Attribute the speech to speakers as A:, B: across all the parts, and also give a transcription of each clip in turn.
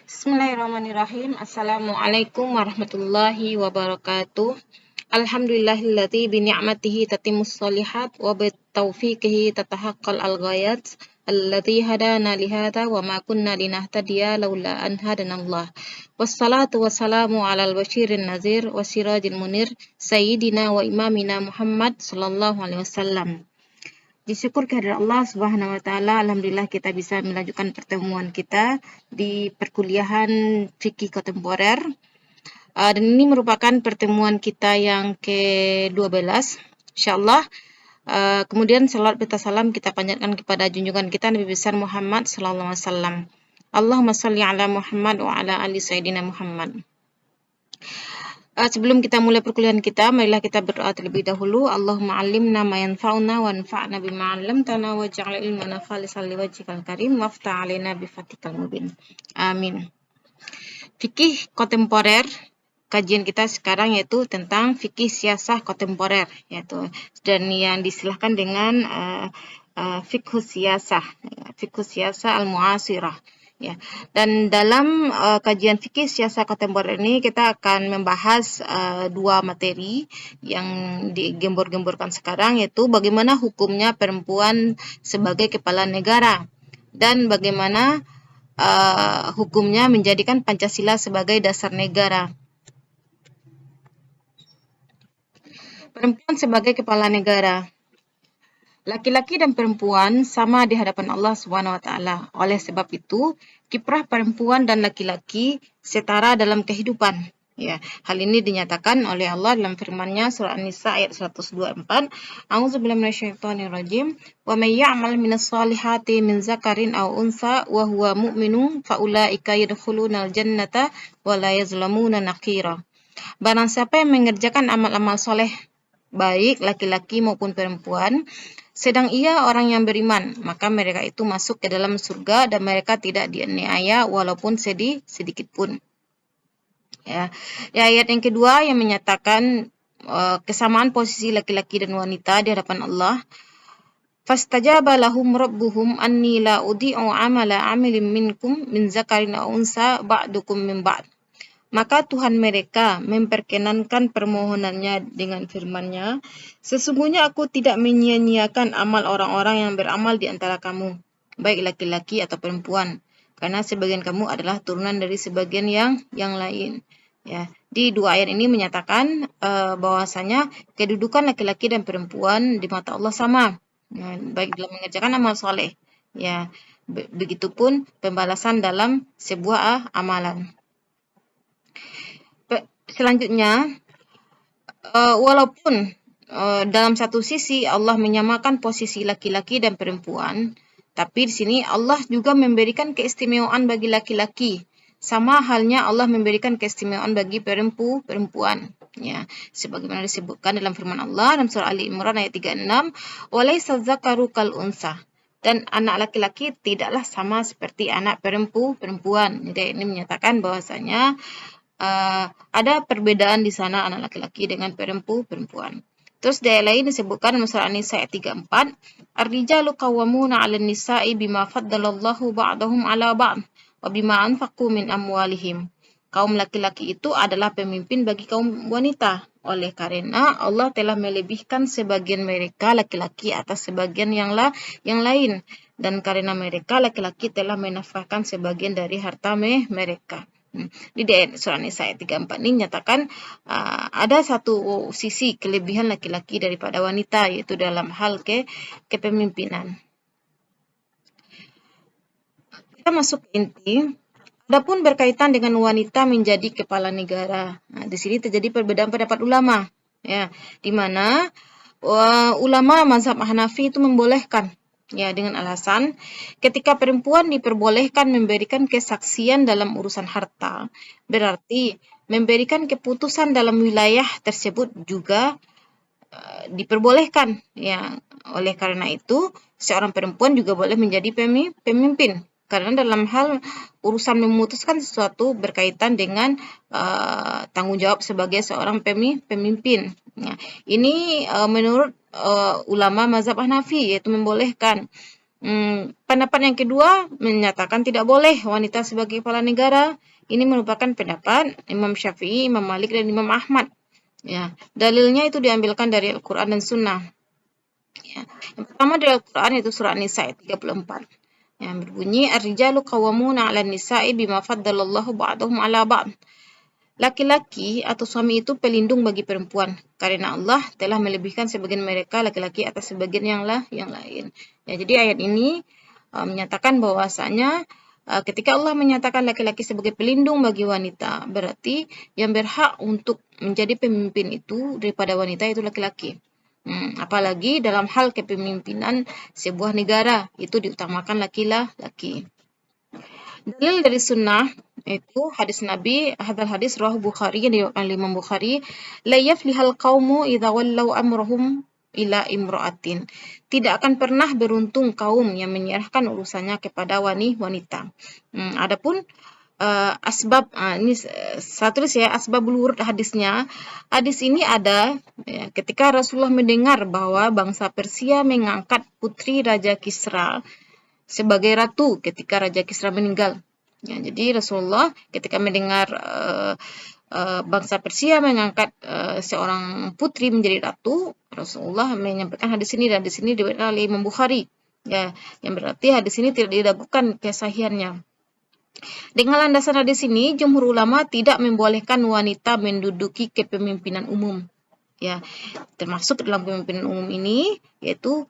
A: Bismillahirrahmanirrahim. Assalamualaikum warahmatullahi wabarakatuh. Alhamdulillahilladzi bi ni'matihi tatimmus shalihat wa bi taufiqihi tatahaqqal al-ghayat. Alladzi hadana li hadza wa ma kunna linahtadiya laula an hadanallah. Wassalatu wassalamu alal basyirin nazir wa sirajil munir sayyidina wa imamina Muhammad sallallahu alaihi wasallam. Disyukur kehadirat Allah Subhanahu wa taala, alhamdulillah kita bisa melanjutkan pertemuan kita di perkuliahan fikih kontemporer. Dan ini merupakan pertemuan kita yang ke-12. Insyaallah kemudian salawat serta salam kita panjatkan kepada junjungan kita Nabi besar Muhammad sallallahu alaihi wasallam. Allahumma shalli ala Muhammad wa ala ali sayyidina Muhammad. Sebelum kita mulai perkuliahan kita, marilah kita berdoa terlebih dahulu. Allahumma alimna ma yanfa'una wa anfa'na bima 'allamtana waj'al ilmana khalisan liwajhikal karim waftah 'alaina bi fathikal mubin. Amin. Fikih kontemporer, kajian kita sekarang yaitu tentang fikih siasah kontemporer, yaitu dan yang disilahkan dengan fikih siasah al-mu'asirah. Ya, dan dalam kajian fikih siasah kontemporer ini kita akan membahas dua materi yang digembor-gemborkan sekarang, yaitu bagaimana hukumnya perempuan sebagai kepala negara dan bagaimana hukumnya menjadikan Pancasila sebagai dasar negara. Perempuan sebagai kepala negara. Laki-laki dan perempuan sama di hadapan Allah Subhanahu wa taala. Oleh sebab itu, kiprah perempuan dan laki-laki setara dalam kehidupan. Ya, hal ini dinyatakan oleh Allah dalam firman-Nya surah An-Nisa ayat 124. A'udzubillahi minasyaitonirrajim. Wa may ya'mal minas solihati min zakarin aw unsa wa huwa mu'minun fa ulaika yadkhulunal jannata wa la yazlamuna naqira. Barang siapa yang mengerjakan amal-amal soleh baik laki-laki maupun perempuan, sedang ia orang yang beriman, maka mereka itu masuk ke dalam surga dan mereka tidak dianiaya walaupun sedikit pun. Ya, ayat yang kedua yang menyatakan kesamaan posisi laki-laki dan wanita di hadapan Allah. Fastajaba lahum rabbuhum anni la udhi'u amala 'amilin minkum min zakarin aw unsa ba'dukum min ba'd. Maka Tuhan mereka memperkenankan permohonannya dengan firman-Nya, sesungguhnya aku tidak menyia-nyiakan amal orang-orang yang beramal di antara kamu, baik laki-laki atau perempuan, karena sebagian kamu adalah turunan dari sebagian yang lain. Ya, di dua ayat ini menyatakan bahwasanya kedudukan laki-laki dan perempuan di mata Allah sama, ya, baik dalam mengerjakan amal soleh. Ya, begitupun pembalasan dalam sebuah amalan. Selanjutnya, walaupun dalam satu sisi Allah menyamakan posisi laki-laki dan perempuan, tapi di sini Allah juga memberikan keistimewaan bagi laki-laki. Sama halnya Allah memberikan keistimewaan bagi perempuan. Ya, sebagaimana disebutkan dalam firman Allah dalam surah Ali Imran ayat 36, "Walaysa dzakaru kal unsa." Dan anak laki-laki tidaklah sama seperti anak perempuan. Jadi ini menyatakan bahwasanya ada perbedaan di sana anak laki-laki dengan perempuan. Terus di ayat lain disebutkan surah An-Nisa ayat 34, "Ar-rijalu qawwamuna 'alan nisa'i bima faddalallahu ba'dahum 'ala ba'd wa bima anfaqu min amwalihim." Kaum laki-laki itu adalah pemimpin bagi kaum wanita, oleh karena Allah telah melebihkan sebagian mereka laki-laki atas sebagian yang lain, dan karena mereka laki-laki telah menafkahkan sebagian dari harta mereka. Di surah An-Nisa ayat 34 ini nyatakan ada satu sisi kelebihan laki-laki daripada wanita, yaitu dalam hal kepemimpinan. Kita masuk ke inti. Adapun berkaitan dengan wanita menjadi kepala negara. Nah, di sini terjadi perbedaan pendapat ulama, ya, di mana ulama mazhab Hanafi itu membolehkan, ya, dengan alasan ketika perempuan diperbolehkan memberikan kesaksian dalam urusan harta, berarti memberikan keputusan dalam wilayah tersebut juga diperbolehkan, ya. Oleh karena itu seorang perempuan juga boleh menjadi pemimpin, karena dalam hal urusan memutuskan sesuatu berkaitan dengan tanggung jawab sebagai seorang pemimpin. Ya, ini menurut ulama mazhab Hanafi, yaitu membolehkan. Pendapat yang kedua menyatakan tidak boleh wanita sebagai kepala negara. Ini merupakan pendapat Imam Syafi'i, Imam Malik, dan Imam Ahmad. Ya, dalilnya itu diambilkan dari Al-Quran dan Sunnah. Ya. Yang pertama dari Al-Quran yaitu surah An-Nisa ayat 34. Yang berbunyi ar-rijalu qawwamuna 'alan nisa'i bima faddalallahu ba'dahum 'ala ba'd. Laki-laki atau suami itu pelindung bagi perempuan karena Allah telah melebihkan sebagian mereka laki-laki atas sebagian yang lain. Ya, jadi ayat ini menyatakan bahwasanya ketika Allah menyatakan laki-laki sebagai pelindung bagi wanita, berarti yang berhak untuk menjadi pemimpin itu daripada wanita itu laki-laki. Apalagi dalam hal kepemimpinan sebuah negara itu diutamakan laki-laki. Dalil dari sunnah itu hadis Nabi, hadis rawahu Bukhari yang diriwayatkan oleh Imam Bukhari, la yaflihal qaumu idza wallau amrahum ila imra'atin. Tidak akan pernah beruntung kaum yang menyerahkan urusannya kepada wanita. Adapun asbab ini saya tulis ya, asbabul wurud hadisnya. Hadis ini ada ya, ketika Rasulullah mendengar bahwa bangsa Persia mengangkat putri Raja Kisra sebagai ratu ketika Raja Kisra meninggal. Ya, jadi Rasulullah ketika mendengar bangsa Persia mengangkat seorang putri menjadi ratu, Rasulullah menyampaikan hadis ini, dan hadis ini diriwayatkan oleh Imam Bukhari. Ya, yang berarti hadis ini tidak diragukan kesahihannya. Dengan landasan hadis ini, jumhur ulama tidak membolehkan wanita menduduki kepemimpinan umum. Ya, termasuk dalam kepemimpinan umum ini yaitu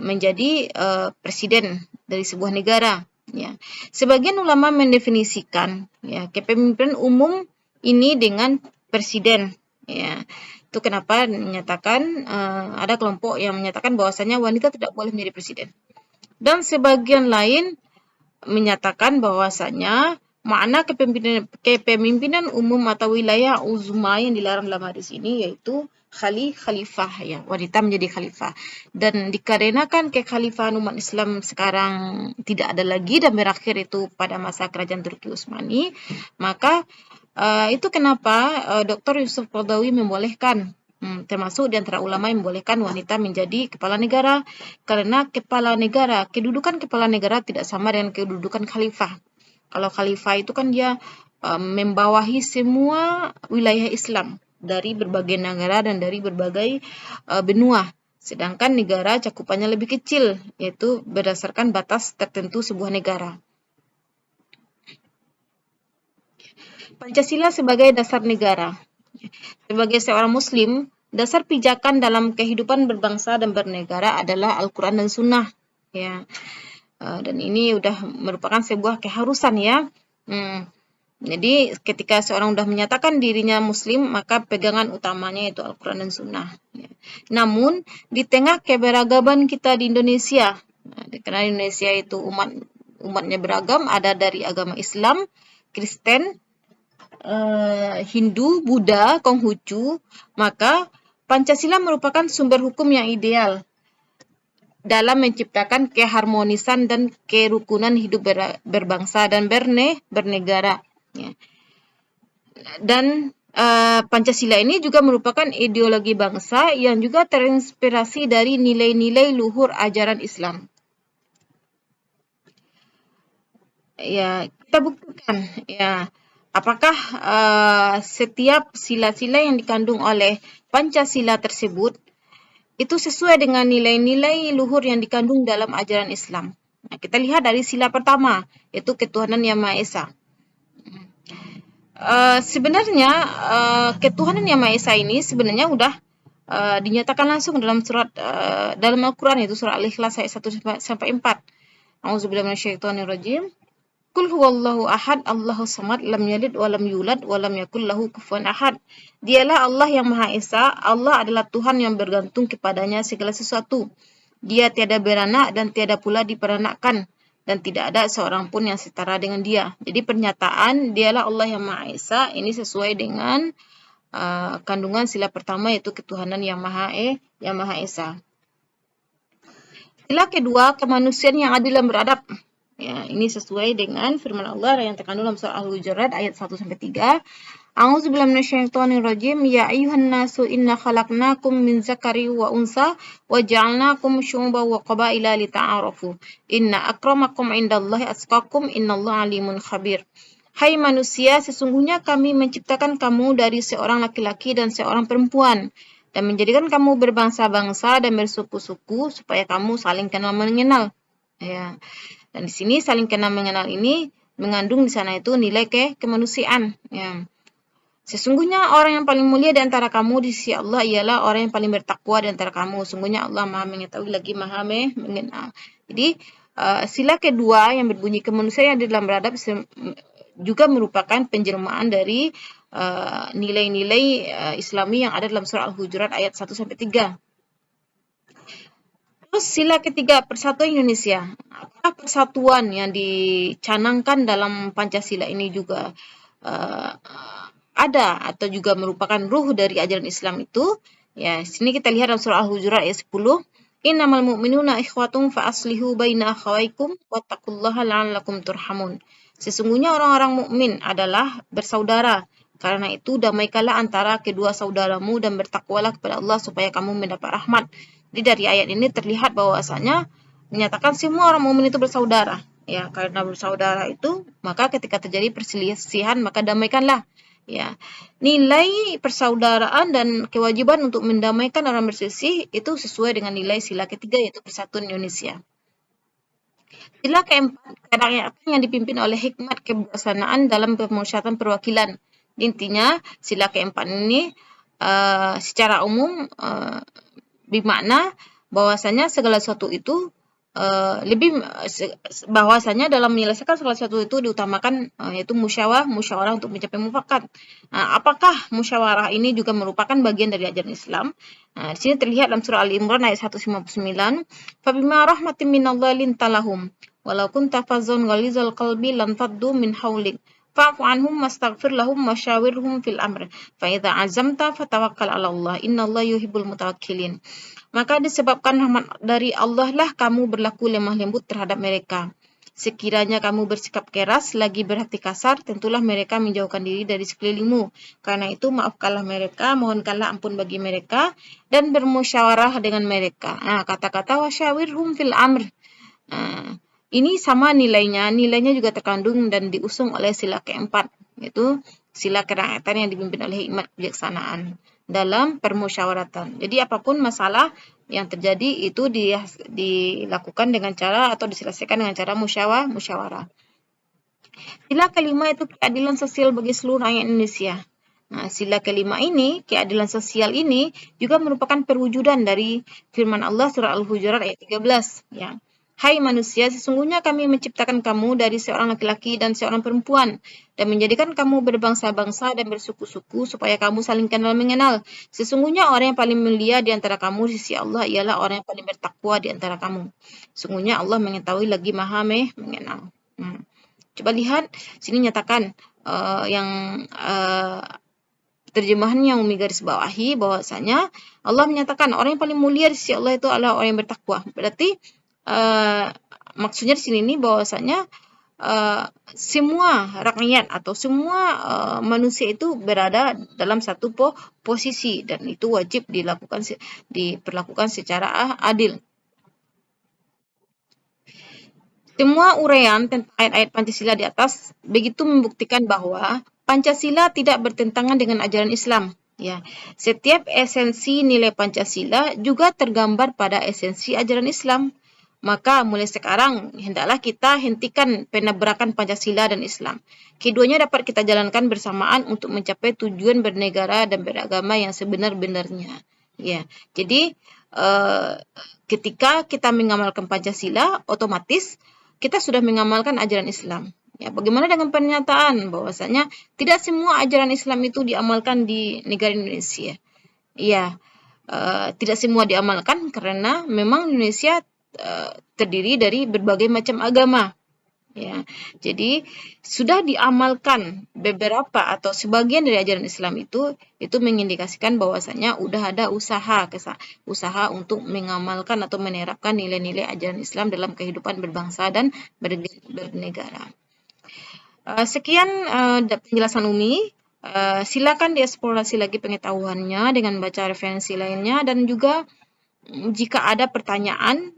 A: menjadi presiden dari sebuah negara. Ya. Sebagian ulama mendefinisikan ya, kepemimpinan umum ini dengan presiden. Ya. Itu kenapa menyatakan ada kelompok yang menyatakan bahwasanya wanita tidak boleh menjadi presiden. Dan sebagian lain menyatakan bahwasanya makna kepemimpinan umum atau wilayah uzma yang dilarang dalam hadis ini yaitu khalifah, ya, wanita menjadi khalifah. Dan dikarenakan kekhalifahan umat Islam sekarang tidak ada lagi dan berakhir itu pada masa kerajaan Turki Utsmani, maka itu kenapa Dr. Yusuf Qaradawi membolehkan, termasuk di antara ulama yang membolehkan wanita menjadi kepala negara, karena kedudukan kepala negara tidak sama dengan kedudukan khalifah. Kalau khalifah itu kan dia membawahi semua wilayah Islam dari berbagai negara dan dari berbagai benua. Sedangkan negara cakupannya lebih kecil, yaitu berdasarkan batas tertentu sebuah negara. Pancasila sebagai dasar negara. Sebagai seorang muslim, dasar pijakan dalam kehidupan berbangsa dan bernegara adalah Al-Quran dan Sunnah. Ya. Dan ini sudah merupakan sebuah keharusan ya. Jadi ketika seorang sudah menyatakan dirinya muslim, maka pegangan utamanya itu Al-Quran dan Sunnah. Ya. Namun di tengah keberagaman kita di Indonesia, karena Indonesia itu umatnya beragam, ada dari agama Islam, Kristen, Hindu, Buddha, Konghucu, maka Pancasila merupakan sumber hukum yang ideal dalam menciptakan keharmonisan dan kerukunan hidup berbangsa dan bernegara. Ya. Dan Pancasila ini juga merupakan ideologi bangsa yang juga terinspirasi dari nilai-nilai luhur ajaran Islam. Ya, kita buktikan ya. Apakah setiap sila-sila yang dikandung oleh Pancasila tersebut itu sesuai dengan nilai-nilai luhur yang dikandung dalam ajaran Islam? Nah, kita lihat dari sila pertama, yaitu ketuhanan Yang Maha Esa. Sebenarnya ketuhanan Yang Maha Esa ini sebenarnya sudah dinyatakan langsung dalam surat dalam Al-Quran, yaitu surah Al-Ikhlas ayat 1-4. A'udzubillahi minasyaitonirrajim. Qul huwallahu ahad, Allahus samad, lam yalid wa lam yulad wa lam yakul lahu kufuwan ahad. Dialah Allah yang Maha Esa, Allah adalah Tuhan yang bergantung kepadanya segala sesuatu. Dia tiada beranak dan tiada pula diperanakkan, dan tidak ada seorang pun yang setara dengan dia. Jadi pernyataan dialah Allah yang Maha Esa ini sesuai dengan kandungan sila pertama, yaitu ketuhanan yang Maha Esa. Sila kedua, kemanusiaan yang adil dan beradab. Ya, ini sesuai dengan firman Allah yang terkandung dalam surah Al-Hujurat ayat 1-3. A'udzubillahi minasyaitonirrajim. Ya ayyuhan nasu inna khalaqnakum min zakari wa unsa wa ja'alnakum syu'uban wa qabaila lita'arafu. Inna akramakum indallahi atqakum innallaha alimun khabir. Hai manusia, sesungguhnya kami menciptakan kamu dari seorang laki-laki dan seorang perempuan dan menjadikan kamu berbangsa-bangsa dan bersuku-suku supaya kamu saling kenal mengenal. Ya. Dan di sini saling kenal mengenal ini mengandung di sana itu nilai kemanusiaan. Ya. Sesungguhnya orang yang paling mulia di antara kamu di sisi Allah ialah orang yang paling bertakwa di antara kamu. Sungguhnya Allah Maha mengetahui lagi Maha mengenal. Jadi sila kedua yang berbunyi kemanusiaan yang di dalam beradab juga merupakan penjelmaan dari nilai-nilai Islami yang ada dalam surah Al-Hujurat ayat 1 sampai 3. Terus sila ketiga, persatuan Indonesia. Apakah persatuan yang dicanangkan dalam Pancasila ini juga ada atau juga merupakan ruh dari ajaran Islam itu? Ya, sini kita lihat dalam surah Al-Hujurat ayat 10. Innamal mu'minuna ikhwatum fa aslihu baina akhawaikum wattaqullaha la'allakum turhamun. Sesungguhnya orang-orang mukmin adalah bersaudara. Karena itu damaikanlah antara kedua saudaramu dan bertakwalah kepada Allah supaya kamu mendapat rahmat. Jadi dari ayat ini terlihat bahwasanya menyatakan semua orang mukmin itu bersaudara. Ya, karena bersaudara itu maka ketika terjadi perselisihan maka damaikanlah. Ya, nilai persaudaraan dan kewajiban untuk mendamaikan orang berselisih itu sesuai dengan nilai sila ketiga yaitu persatuan Indonesia. Sila keempat, kerakyatan yang dipimpin oleh hikmat kebijaksanaan dalam pemusyawaratan perwakilan. Intinya sila keempat ini secara umum bermakna bahwasanya segala sesuatu itu bahwasanya dalam menyelesaikan segala sesuatu itu diutamakan yaitu musyawarah untuk mencapai mufakat. Apakah musyawarah ini juga merupakan bagian dari ajaran Islam? Di sini terlihat dalam surah Al-Imran ayat 159, "Fabima rahmatin minallahi lintalahum walau kunta fazzan ghalizal qalbi lanfaddu min hawlik fa'fu anhum wastaghfir lahum wasyawirhum fil amr fa idza azamta fatawakkal 'ala Allah innallaha yuhibbul mutawakkilin." Maka disebabkan rahmat dari Allah lah kamu berlaku lemah lembut terhadap mereka. Sekiranya kamu bersikap keras lagi berhati kasar, tentulah mereka menjauhkan diri dari sekelilingmu. Karena itu maafkanlah mereka, mohonkanlah ampun bagi mereka, dan bermusyawarah dengan mereka. Kata-kata wasyawirhum fil amr. Ini sama nilainya juga terkandung dan diusung oleh sila keempat, yaitu sila kerakyatan yang dipimpin oleh hikmat kebijaksanaan dalam permusyawaratan. Jadi apapun masalah yang terjadi itu dilakukan dengan cara atau diselesaikan dengan cara musyawarah. Sila kelima itu keadilan sosial bagi seluruh rakyat Indonesia. Sila kelima ini, keadilan sosial ini juga merupakan perwujudan dari firman Allah surah Al-Hujurat ayat 13. Ya. Hai manusia, sesungguhnya kami menciptakan kamu dari seorang laki-laki dan seorang perempuan dan menjadikan kamu berbangsa-bangsa dan bersuku-suku supaya kamu saling kenal mengenal. Sesungguhnya orang yang paling mulia di antara kamu di sisi Allah ialah orang yang paling bertakwa di antara kamu. Sesungguhnya Allah mengetahui lagi Maha mengenal. Coba lihat sini nyatakan yang terjemahan yang Umi garis bawahi bahwasanya Allah menyatakan orang yang paling mulia di sisi Allah itu adalah orang yang bertakwa. Berarti maksudnya di sini nih bahwasanya semua rakyat atau semua manusia itu berada dalam satu posisi dan itu wajib diperlakukan secara adil. Semua uraian tentang ayat-ayat Pancasila di atas begitu membuktikan bahwa Pancasila tidak bertentangan dengan ajaran Islam. Ya, setiap esensi nilai Pancasila juga tergambar pada esensi ajaran Islam. Maka mulai sekarang hendaklah kita hentikan penabrakan Pancasila dan Islam. Keduanya dapat kita jalankan bersamaan untuk mencapai tujuan bernegara dan beragama yang sebenar-benarnya. Ya, jadi ketika kita mengamalkan Pancasila, otomatis kita sudah mengamalkan ajaran Islam. Ya, bagaimana dengan pernyataan bahwasanya tidak semua ajaran Islam itu diamalkan di negara Indonesia? Ya, tidak semua diamalkan karena memang Indonesia terdiri dari berbagai macam agama. Ya, jadi sudah diamalkan beberapa atau sebagian dari ajaran Islam itu mengindikasikan bahwasanya udah ada usaha untuk mengamalkan atau menerapkan nilai-nilai ajaran Islam dalam kehidupan berbangsa dan bernegara. Sekian penjelasan Umi. Silakan dieksplorasi lagi pengetahuannya dengan baca referensi lainnya, dan juga jika ada pertanyaan,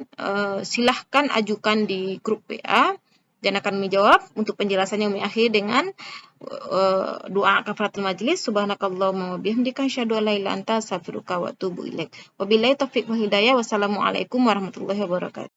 A: silahkan ajukan di grup WA dan akan menjawab. Untuk penjelasannya kami akhiri dengan doa kafaratul majlis. Subhanakallahumma wa bihamdika asyhadu an la ilaha illa anta astaghfiruka wa atubu ilaik. Wabillahi taufiq wal hidayah. Wassalamualaikum warahmatullahi wabarakatuh.